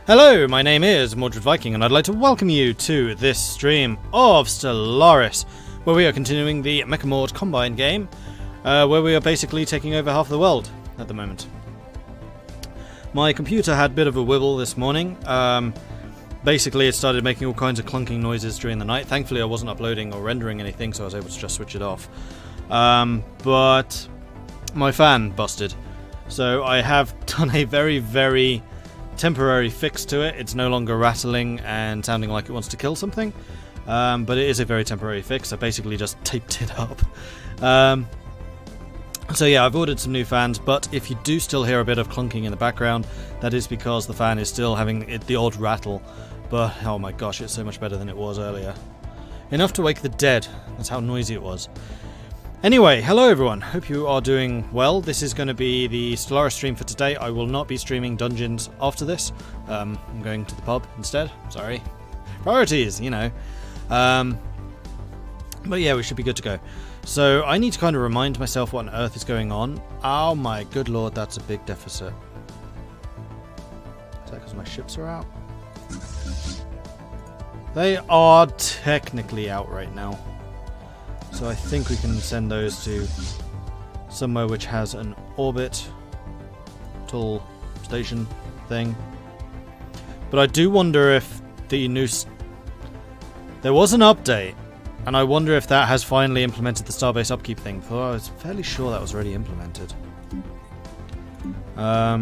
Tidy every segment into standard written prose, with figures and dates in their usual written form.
Hello, my name is Mordred Viking, and I'd like to welcome you to this stream of Stellaris, where we are continuing the Mechamord Combine game, where we are basically taking over half the world at the moment. My computer had a bit of a wibble this morning. Basically, it started making all kinds of clunking noises during the night. Thankfully, I wasn't uploading or rendering anything, so I was able to just switch it off. But my fan busted. So I have done a very temporary fix to it. It's no longer rattling and sounding like it wants to kill something, but it is a very temporary fix. I basically just taped it up. So yeah, I've ordered some new fans, but if you do still hear a bit of clunking in the background, that is because the fan is still having the odd rattle. But oh my gosh, it's so much better than it was earlier. Enough to wake the dead. That's how noisy it was. Anyway, hello everyone, hope you are doing well. This is going to be the Stellaris stream for today. I will not be streaming dungeons after this. I'm going to the pub instead, sorry. Priorities, you know. But yeah, we should be good to go. So I need to kind of remind myself what on earth is going on. Oh my good lord, that's a big deficit. Is that because my ships are out? They are technically out right now. So I think we can send those to somewhere which has an orbital station thing. But I do wonder if the new... There was an update, and I wonder if that has finally implemented the starbase upkeep thing. For I was fairly sure that was already implemented. You're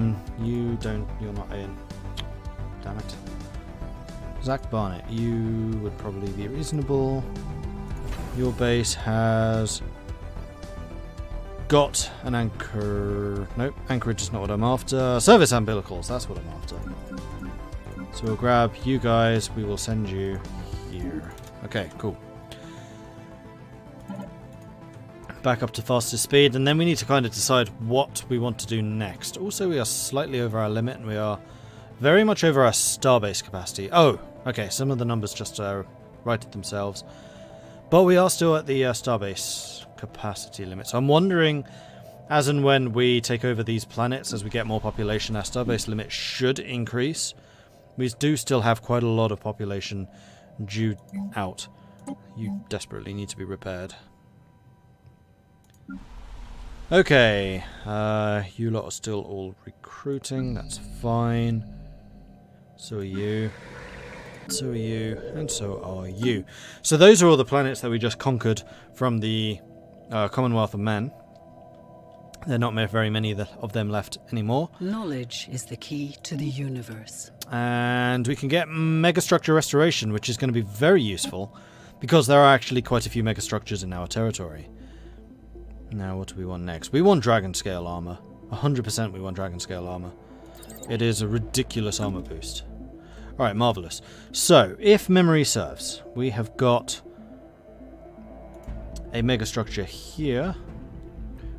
not in. Damn it. Zach Barnett, you would probably be reasonable. Your base has got an anchor... Nope, anchorage is not what I'm after. Service umbilicals, that's what I'm after. So we'll grab you guys, we will send you here. Okay, cool. Back up to fastest speed, and then we need to kind of decide what we want to do next. Also, we are slightly over our limit, and we are very much over our starbase capacity. Oh, okay, some of the numbers just righted themselves. But we are still at the starbase capacity limit. So I'm wondering, as and when we take over these planets, as we get more population, our starbase limit should increase. We do still have quite a lot of population due out. You desperately need to be repaired. Okay, you lot are still all recruiting, that's fine. So are you. So are you, and so are you. So those are all the planets that we just conquered from the Commonwealth of Men. There are not very many of them left anymore. Knowledge is the key to the universe. And we can get megastructure restoration, which is going to be very useful, because there are actually quite a few megastructures in our territory. Now, what do we want next? We want dragon scale armor. 100% we want dragon scale armor. It is a ridiculous armor boost. Alright, marvellous. So, if memory serves, we have got a megastructure here,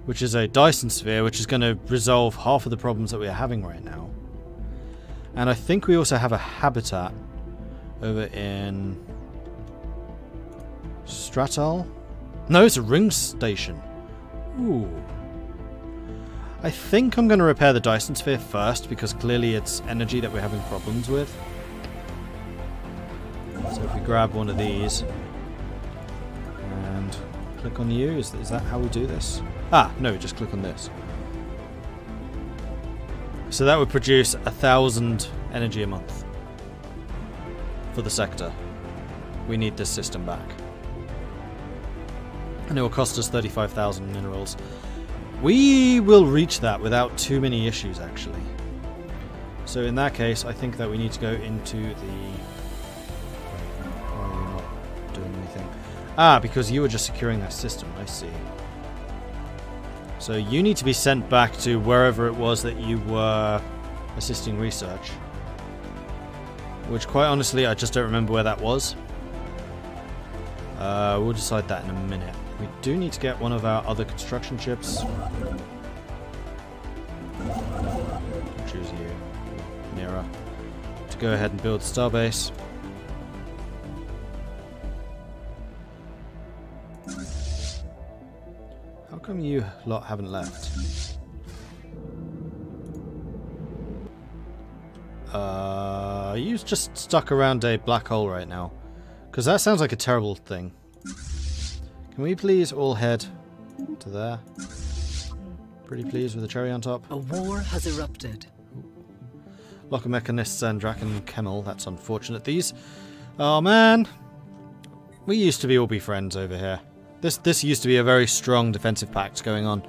which is a Dyson sphere, which is going to resolve half of the problems that we are having right now. And I think we also have a habitat over in Stratal. No, it's a ring station. Ooh. I think I'm going to repair the Dyson sphere first, because clearly it's energy that we're having problems with. So if we grab one of these and click on you, is that how we do this? Ah, no, just click on this. So that would produce 1,000 energy a month for the sector. We need this system back. And it will cost us 35,000 minerals. We will reach that without too many issues, actually. So in that case, I think that we need to go into the... Ah, because you were just securing that system, I see. So you need to be sent back to wherever it was that you were assisting research. Which, quite honestly, I just don't remember where that was. We'll decide that in a minute. We do need to get one of our other construction ships. Choose you, Nira, to go ahead and build the starbase. How come you lot haven't left? Are you just stuck around a black hole right now? Because that sounds like a terrible thing. Can we please all head to there? Pretty pleased with a cherry on top. A war has erupted. Locker mechanists and Draken Kemmel. That's unfortunate. These... Oh man! We used to all be friends over here. This used to be a very strong defensive pact going on.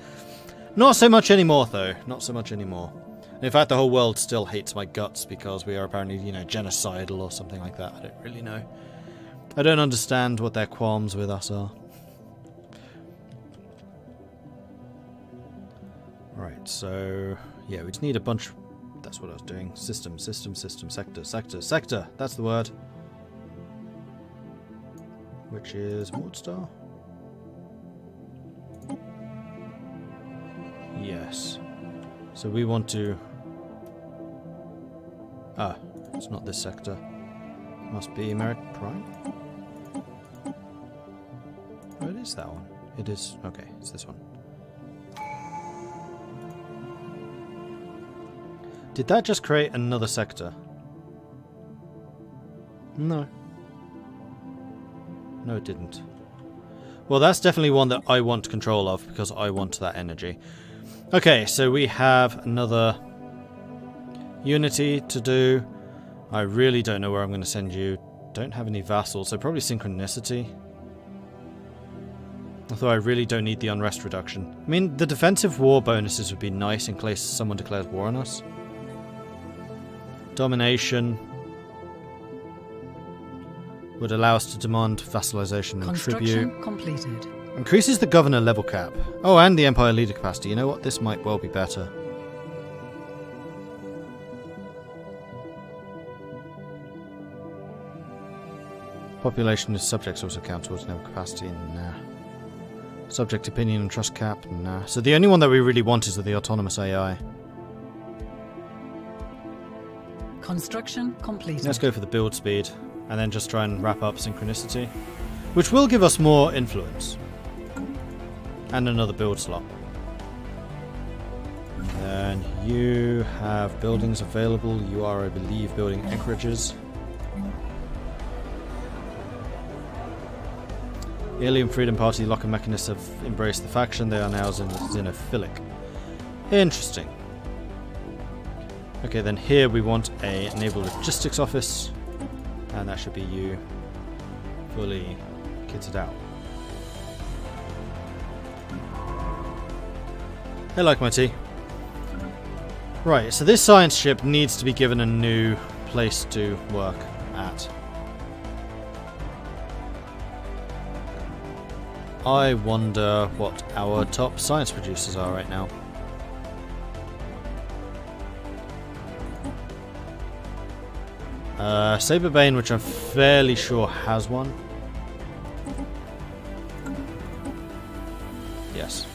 Not so much anymore, though. Not so much anymore. In fact, the whole world still hates my guts because we are apparently, you know, genocidal or something like that. I don't really know. I don't understand what their qualms with us are. Right, so... yeah, we just need a bunch... That's what I was doing. System, sector. That's the word. Which is Mordstar? Yes. So we want to... Ah, it's not this sector. Must be Merit Prime? Oh, it is that one. It is... okay, it's this one. Did that just create another sector? No. No, it didn't. Well, that's definitely one that I want control of because I want that energy. Okay, so we have another unity to do. I really don't know where I'm going to send you. Don't have any vassals, so probably synchronicity. Although I really don't need the unrest reduction. I mean, the defensive war bonuses would be nice in case someone declares war on us. Domination would allow us to demand vassalization and tribute. Construction completed. Increases the governor level cap. Oh, and the empire leader capacity. You know what? This might well be better. Population is subjects also count towards naval capacity. Nah. Subject opinion and trust cap. Nah. So the only one that we really want is the autonomous AI. Construction completed. Let's go for the build speed and then just try and wrap up synchronicity, which will give us more influence and another build slot. And you have buildings available. You are, I believe, building anchorages. The Alien Freedom Party locker mechanists have embraced the faction. They are now xenophilic. Interesting. Okay, then here we want a naval logistics office, and that should be you fully kitted out. I like my tea. Right, so this science ship needs to be given a new place to work at. I wonder what our top science producers are right now. Saberbane, which I'm fairly sure has one. Yes.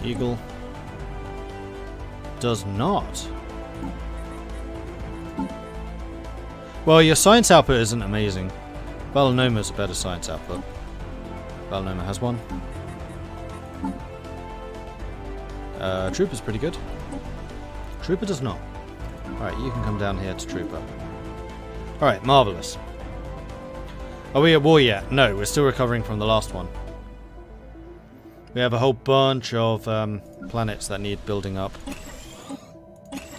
Eagle does not. Well, your science output isn't amazing. Balanoma's a better science output. Balanoma has one. Trooper's pretty good. Trooper does not. Alright, you can come down here to Trooper. Alright, marvellous. Are we at war yet? No, we're still recovering from the last one. We have a whole bunch of planets that need building up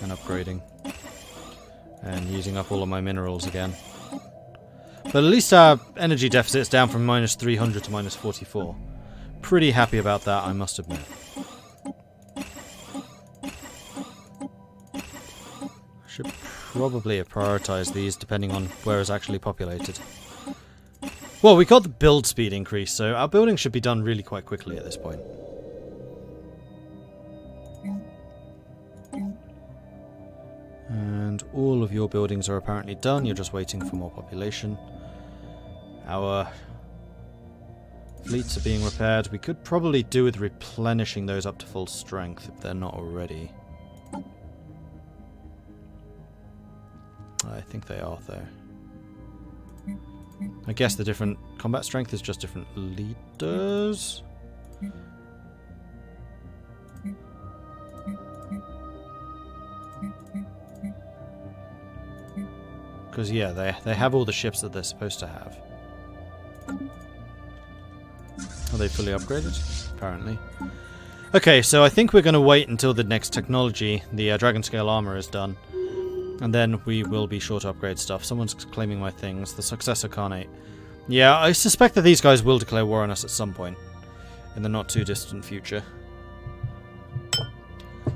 and upgrading. And using up all of my minerals again. But at least our energy deficit's down from minus 300 to minus 44. Pretty happy about that, I must admit. Should probably have prioritized these depending on where it's actually populated. Well, we got the build speed increase, so our building should be done really quite quickly at this point. And all of your buildings are apparently done, you're just waiting for more population. Our fleets are being repaired. We could probably do with replenishing those up to full strength if they're not already. I think they are, though. I guess the different combat strength is just different leaders. Because, yeah, they have all the ships that they're supposed to have. Are they fully upgraded? Apparently. Okay, so I think we're going to wait until the next technology, the Dragon Scale Armor, is done. And then we will be sure to upgrade stuff. Someone's claiming my things. The Successor Khanate. Yeah, I suspect that these guys will declare war on us at some point. In the not too distant future.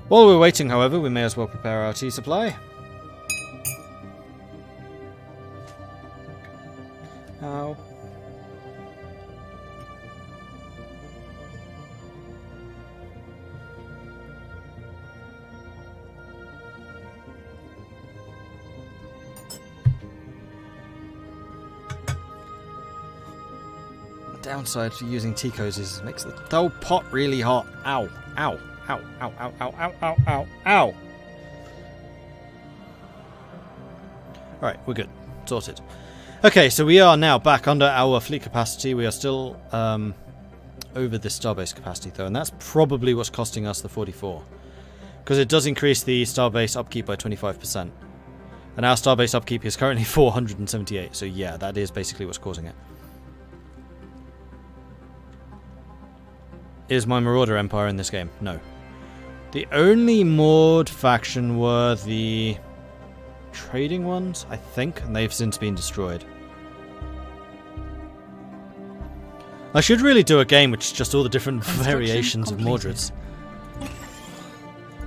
While we're waiting, however, we may as well prepare our tea supply. Ow. The downside to using Ticos is it makes the whole pot really hot. Ow. Ow. Ow. Ow. Ow. Ow. Ow. Ow. Ow. Ow. Alright, we're good. Sorted. Okay, so we are now back under our fleet capacity. We are still over the starbase capacity, though, and that's probably what's costing us the 44. Because it does increase the starbase upkeep by 25%. And our starbase upkeep is currently 478, so yeah, that is basically what's causing it. Is my Marauder Empire in this game? No. The only Mord faction were the trading ones, I think, and they've since been destroyed. I should really do a game which is just all the different variations of Mordreds.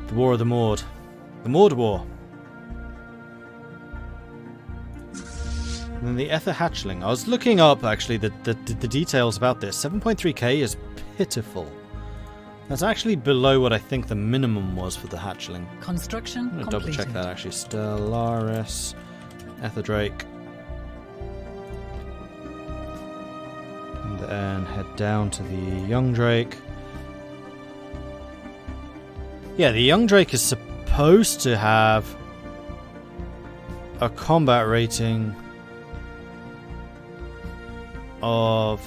The War of the Mord. The Mord War. And then the Ether Hatchling. I was looking up, actually, the details about this. 7.3k is pitiful. That's actually below what I think the minimum was for the Hatchling. Construction I'm going to double check that, actually. Stellaris. Ether Drake. And then head down to the Young Drake. Yeah, the Young Drake is supposed to have a combat rating of...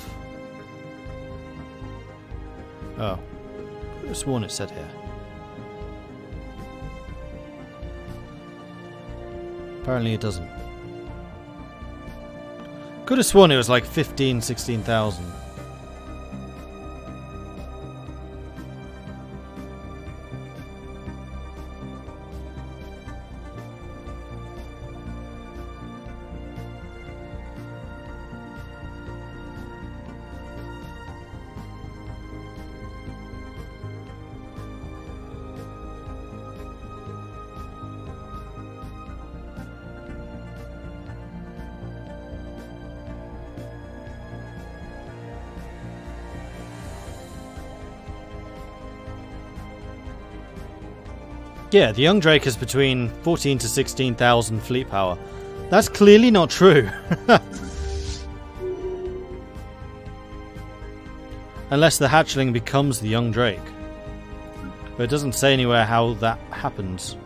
Oh. I could have sworn it said here. Apparently it doesn't. Could have sworn it was like 15,000, 16,000. Yeah, the Young Drake is between 14 to 16,000 fleet power. That's clearly not true. Unless the Hatchling becomes the Young Drake. But it doesn't say anywhere how that happens.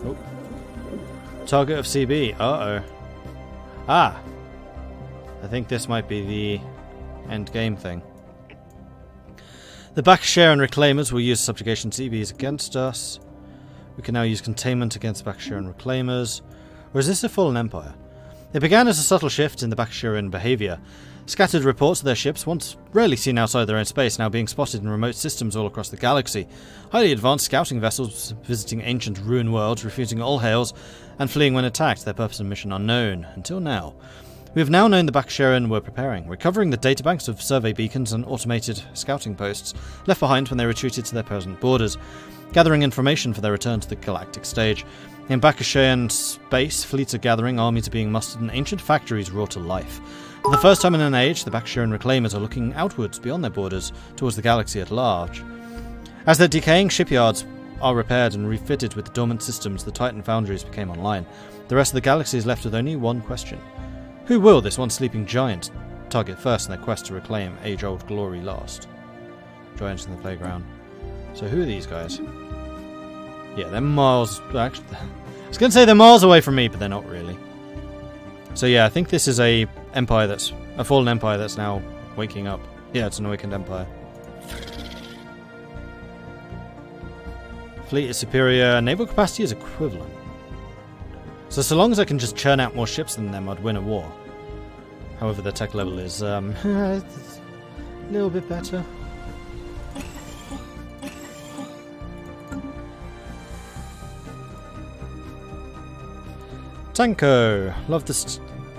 Oh. Target of CB. Uh-oh. Ah! I think this might be the end game thing. The Bakasheran Reclaimers will use subjugation CBs against us. We can now use containment against Bakasheran Reclaimers. Or is this a fallen empire? It began as a subtle shift in the Bakasheran behaviour. Scattered reports of their ships, once rarely seen outside their own space, now being spotted in remote systems all across the galaxy. Highly advanced scouting vessels visiting ancient ruin worlds, refusing all hails, and fleeing when attacked, their purpose and mission unknown, until now. We have now known the Bakasheran were preparing, recovering the databanks of survey beacons and automated scouting posts, left behind when they retreated to their present borders, gathering information for their return to the galactic stage. In Bakasheran space, fleets are gathering, armies are being mustered, and ancient factories roar to life. For the first time in an age, the Bakasheran Reclaimers are looking outwards beyond their borders, towards the galaxy at large. As their decaying shipyards are repaired and refitted with the dormant systems, the Titan foundries became online. The rest of the galaxy is left with only one question. Who will this once sleeping giant target first in their quest to reclaim age-old glory lost? Giants in the playground. So who are these guys? Yeah, they're miles... Actually, I was going to say they're miles away from me, but they're not really. So yeah, I think this is a empire that's... a fallen empire that's now waking up. Yeah, it's an awakened empire. Fleet is superior, naval capacity is equivalent. So long as I can just churn out more ships than them, I'd win a war. However, the tech level is a little bit better. Tanko, love the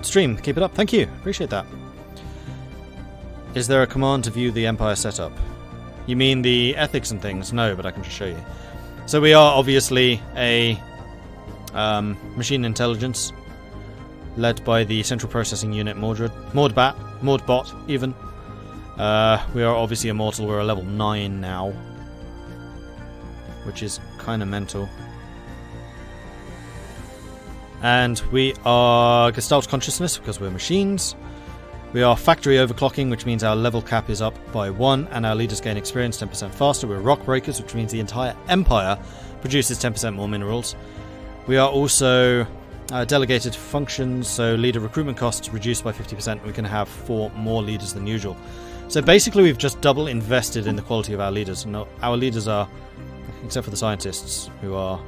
stream. Keep it up. Thank you. Appreciate that. Is there a command to view the Empire setup? You mean the ethics and things? No, but I can just show you. So we are obviously a machine intelligence led by the Central Processing Unit Mordred. Mordbot, even. We are obviously immortal. We're a level 9 now, which is kind of mental. And we are Gestalt Consciousness because we're machines. We are Factory Overclocking, which means our level cap is up by 1 and our leaders gain experience 10% faster. We're Rock Breakers, which means the entire Empire produces 10% more minerals. We are also delegated functions, so leader recruitment costs reduced by 50%. We can have 4 more leaders than usual. So basically we've just double invested in the quality of our leaders. And our leaders are, except for the scientists, who are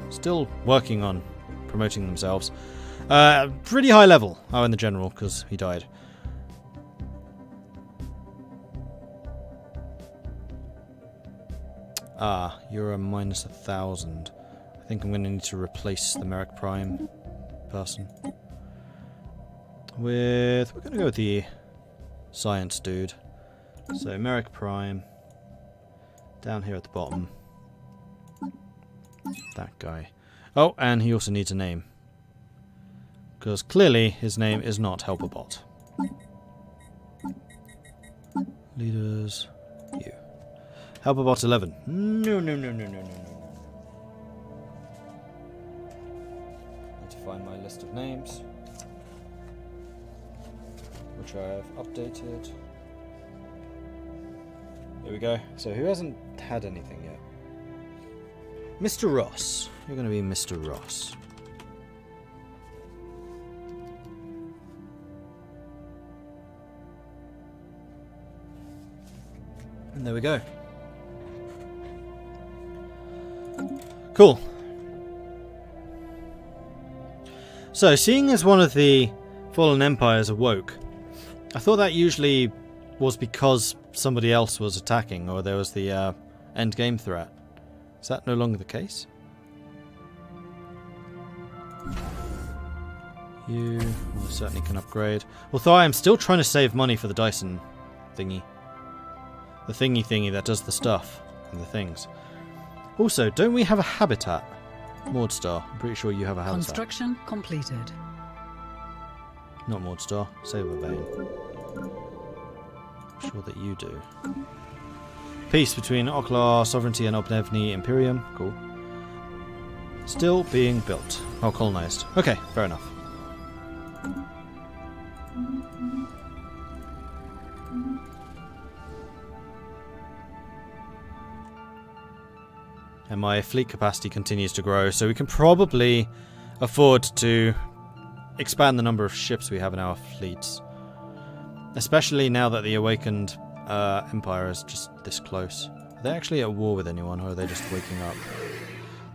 still working on promoting themselves, pretty high level. Oh, and the general, because he died. Ah, you're a minus 1,000. I think I'm going to need to replace the Merrick Prime person with... We're going to go with the science dude. So Merrick Prime down here at the bottom. That guy. Oh, and he also needs a name. Because clearly his name is not Helperbot. Leaders... You. Helperbot 11. No. Need to find my list of names, which I have updated. Here we go. So who hasn't had anything yet? Mr. Ross. You're going to be Mr. Ross. And there we go. Cool. So, seeing as one of the fallen empires awoke, I thought that usually was because somebody else was attacking, or there was the end game threat. Is that no longer the case? You certainly can upgrade. Although I am still trying to save money for the Dyson thingy. The thingy that does the stuff and the things. Also, don't we have a habitat? Mordstar. I'm pretty sure you have a habitat. Construction completed. Not Mordstar. Saberbane. I'm sure that you do. Peace between Oklar Sovereignty and Obnevny Imperium. Cool. Still being built. Oh, colonized. Okay, fair enough. And my fleet capacity continues to grow, so we can probably afford to expand the number of ships we have in our fleets. Especially now that the awakened Empire is just this close. Are they actually at war with anyone, or are they just waking up?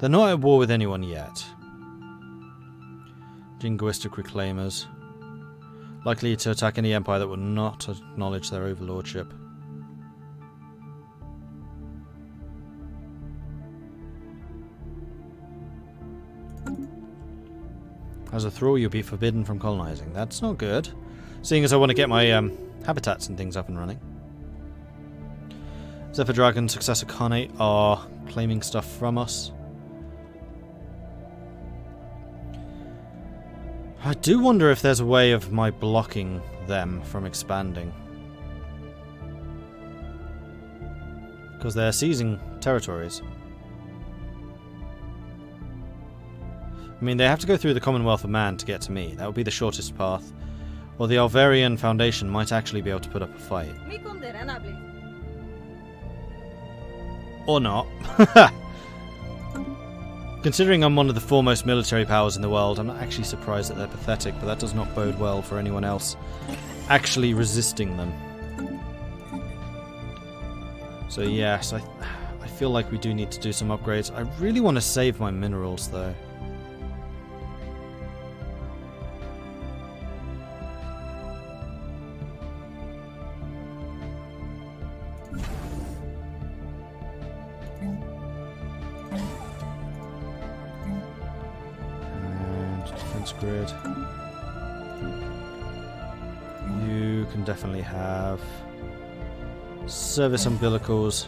They're not at war with anyone yet. Jingoistic Reclaimers. Likely to attack any empire that will not acknowledge their overlordship. As a thrall, you'll be forbidden from colonizing. That's not good. Seeing as I want to get my habitats and things up and running. Zephyr Dragon, Successor Khanate are claiming stuff from us. I do wonder if there's a way of my blocking them from expanding. Because they're seizing territories. I mean, they have to go through the Commonwealth of Man to get to me. That would be the shortest path. Or the Alvarian Foundation might actually be able to put up a fight. Or not. Considering I'm one of the foremost military powers in the world, I'm not actually surprised that they're pathetic, but that does not bode well for anyone else actually resisting them. So yes, I feel like we do need to do some upgrades. I really want to save my minerals, though. And defense grid. You can definitely have service umbilicals,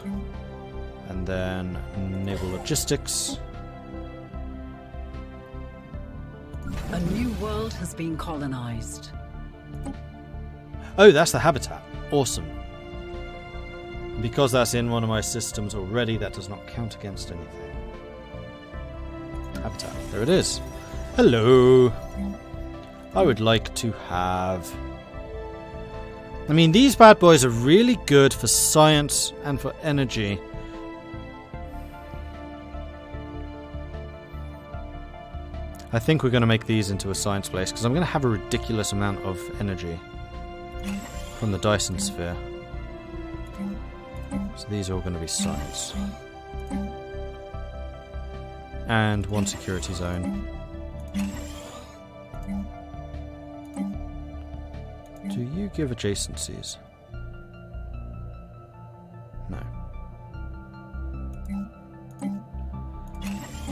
and then naval logistics. A new world has been colonized. Oh, that's the habitat. Awesome. Because that's in one of my systems already, that does not count against anything. Habitat. There it is. Hello. I would like to have... I mean, these bad boys are really good for science and for energy. I think we're going to make these into a science place, because I'm going to have a ridiculous amount of energy from the Dyson sphere. So these are all going to be science. And one security zone. Do you give adjacencies? No.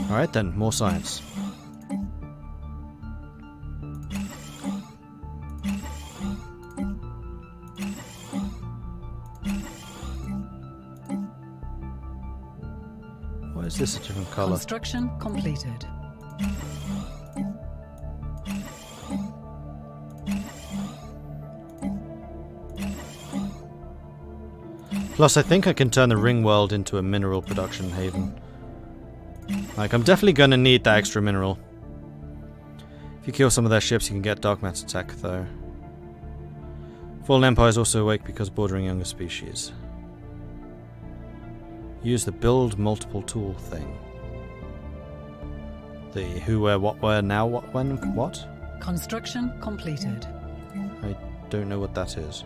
Alright then, more science. Why is this a different colour? Construction completed. Plus, I think I can turn the Ringworld into a mineral production haven. Like, I'm definitely going to need that extra mineral. If you kill some of their ships, you can get dark matter tech, though. Fallen Empire is also awake because bordering younger species. Use the build multiple tool thing. The who, where, what, where, now, what, when, what? Construction completed. I don't know what that is.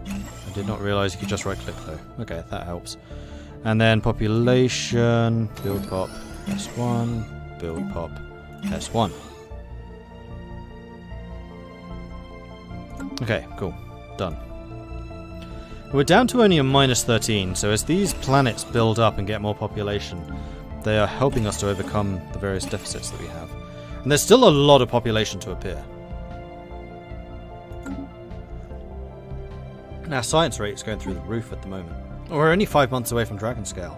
I did not realise you could just right click though. Okay, that helps. And then population, build pop, S1, build pop, S1. Okay, cool. Done. We're down to only a -13, so as these planets build up and get more population, they are helping us to overcome the various deficits that we have. And there's still a lot of population to appear. And our science rate is going through the roof at the moment. We're only 5 months away from Dragon Scale.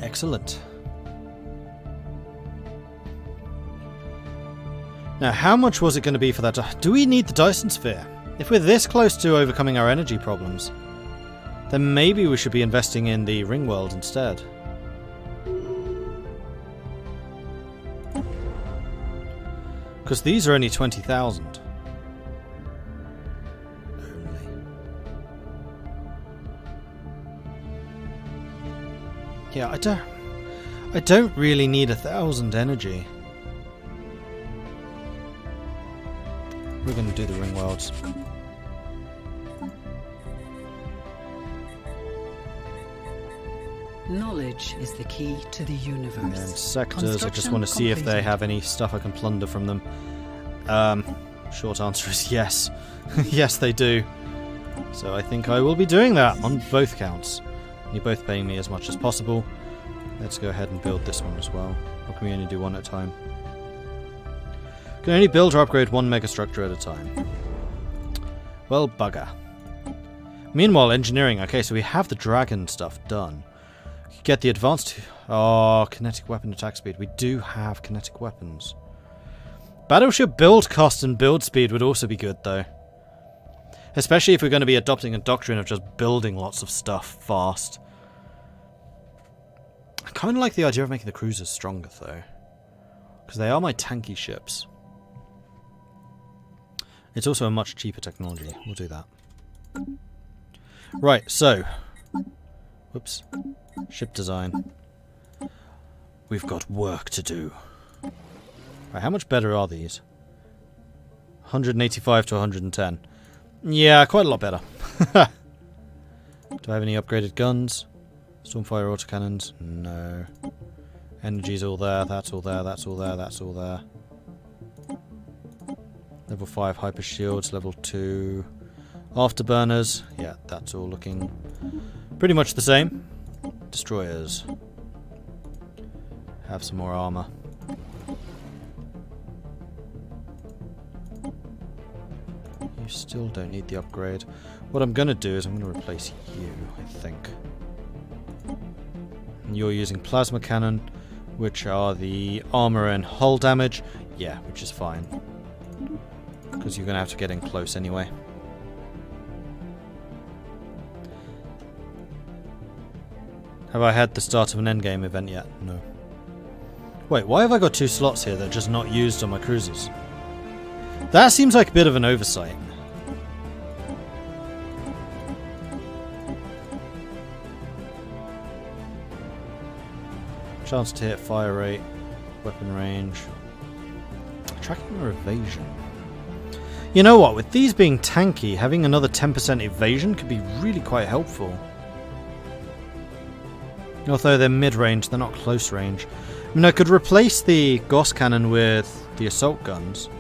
Excellent. Now, how much was it going to be for that? Do we need the Dyson Sphere? If we're this close to overcoming our energy problems, then maybe we should be investing in the Ringworld instead. Because these are only 20,000. Yeah, I don't really need 1,000 energy. We're going to do the Ringworlds. Knowledge is the key to the universe. And then sectors, I just want to see if they have any stuff I can plunder from them. Short answer is yes. Yes, they do. So I think I will be doing that on both counts. You're both paying me as much as possible. Let's go ahead and build this one as well. Or can we only do one at a time? Can only build or upgrade one megastructure at a time. Well, bugger. Meanwhile, engineering. Okay, so we have the dragon stuff done. We could get the advanced... Oh, kinetic weapon attack speed. We do have kinetic weapons. Battleship build cost and build speed would also be good, though. Especially if we're going to be adopting a doctrine of just building lots of stuff fast. I kind of like the idea of making the cruisers stronger, though. Because they are my tanky ships. It's also a much cheaper technology. We'll do that. Right, so... Whoops. Ship design. We've got work to do. Right, how much better are these? 185 to 110. Yeah, quite a lot better. Do I have any upgraded guns? Stormfire autocannons? No. Energy's all there, that's all there, that's all there, that's all there. Level 5 hyper shields, level 2 afterburners. Yeah, that's all looking pretty much the same. Destroyers. Have some more armor. You still don't need the upgrade. What I'm going to do is I'm going to replace you, I think. And you're using plasma cannon, which are the armor and hull damage. Yeah, which is fine. Because you're going to have to get in close anyway. Have I had the start of an endgame event yet? No. Wait, why have I got 2 slots here that are just not used on my cruisers? That seems like a bit of an oversight. Chance to hit, fire rate, weapon range, tracking or evasion. You know what, with these being tanky, having another 10% evasion could be really quite helpful. Although they're mid-range, they're not close range. I mean, I could replace the Gauss cannon with the assault guns.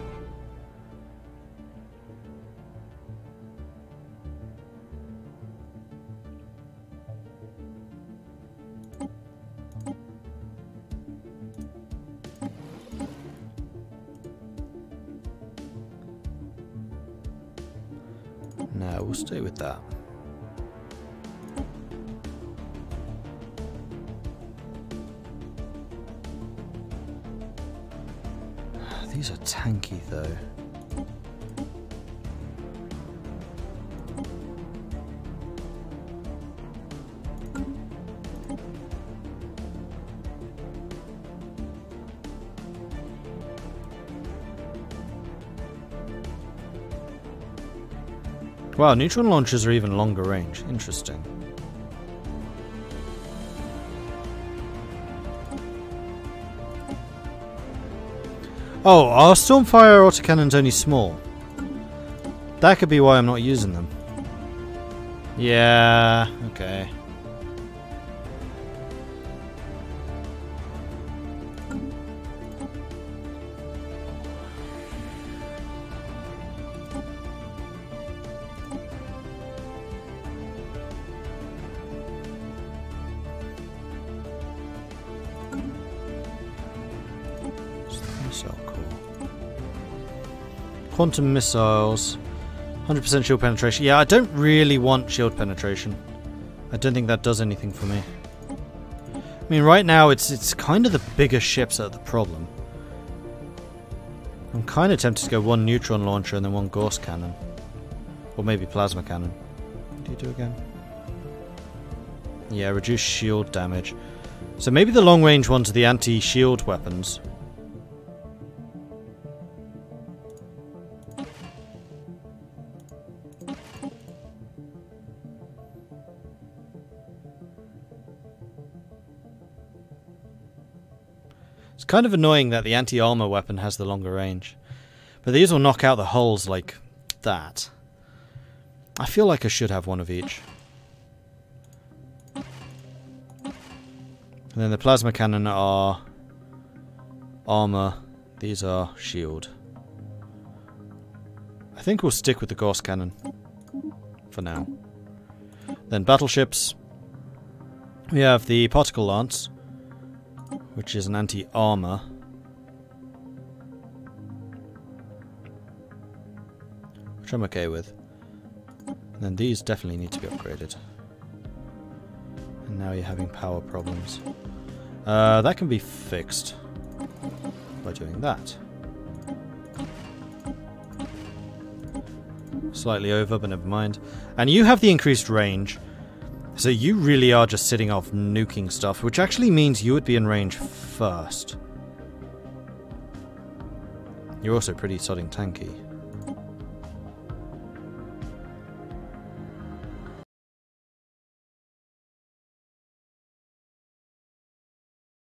No, we'll stay with that. These are tanky though. Wow, neutron launchers are even longer range. Interesting. Oh, are Stormfire autocannons only small? That could be why I'm not using them. Yeah, okay. So cool. Quantum missiles, 100% shield penetration. Yeah, I don't really want shield penetration. I don't think that does anything for me. I mean, right now it's kind of the bigger ships that are the problem. I'm kind of tempted to go 1 neutron launcher and then 1 Gauss cannon, or maybe plasma cannon. What do you do again? Yeah, reduce shield damage. So maybe the long range ones are the anti-shield weapons. It's kind of annoying that the anti-armor weapon has the longer range. But these will knock out the hulls like that. I feel like I should have one of each. And then the plasma cannon are armor. These are shield. I think we'll stick with the Gauss cannon for now. Then battleships. We have the particle lance, which is an anti-armor. Which I'm okay with. And then these definitely need to be upgraded. And now you're having power problems. That can be fixed by doing that. Slightly over, but never mind. And you have the increased range. So you really are just sitting off nuking stuff, which actually means you would be in range first. You're also pretty sodding tanky.